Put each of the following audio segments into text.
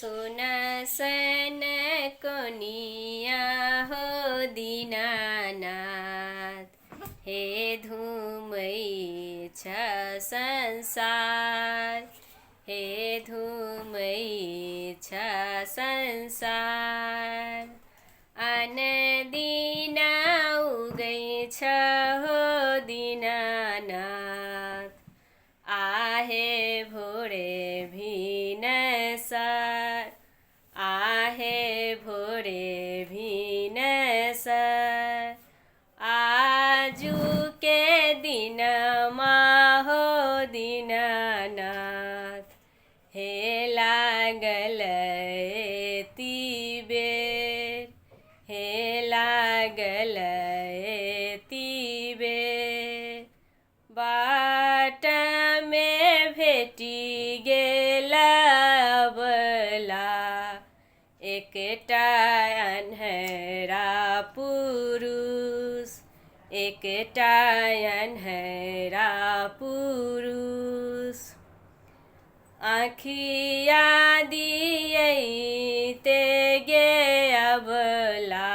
सुनासन कोनिया हो दीनानाथ, हे धूमै छ संसार, हे धूमै छ संसार। आन दिन उगै छ हो दीनानाथ, आहे भोरे भिनसर, आहे भोरे भिनसर। आजु के दिनमा हो दीनानाथ, हे लागल यति बेर, हे लागल यति बेर। बाट में भेटी गेला अबला, एकटा अन्हरा पुरुष, एकटा अन्हरा पुरुष। आँखिया दियैते गे अबला,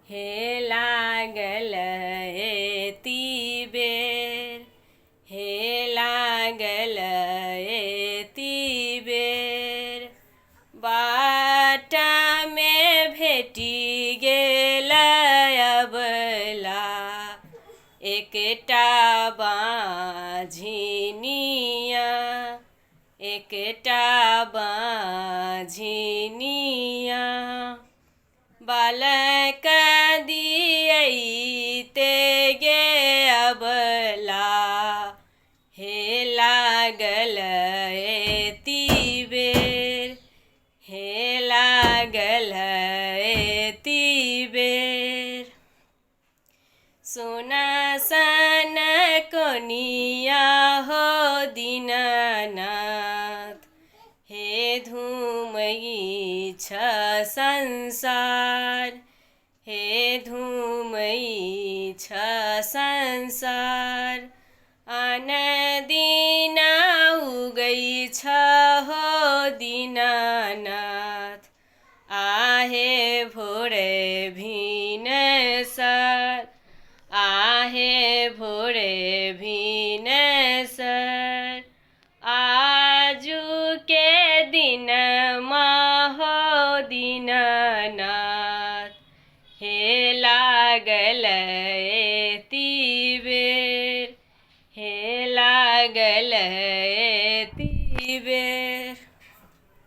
हे लागल यति बेर, हे लागल यति बेर। बाट में भेटी गेल अबला, एकटा बाझिनिया, एकटा बाझिनिया। बालक दियैते गे अबला, हे लागल यति बेर, हे लागल यति बेर। सुनासन कोनिया हो दीनानाथ, हे धूमै छ संसार, हे धूमै छ संसार। आन दिन उगै छ हो दीनानाथ, आहे भोरे भिनसर, आहे भोरे भिनसर। आजु के दिनमा हो दीनानाथ, हे लागल यति बेर, हे लागल यति बेर।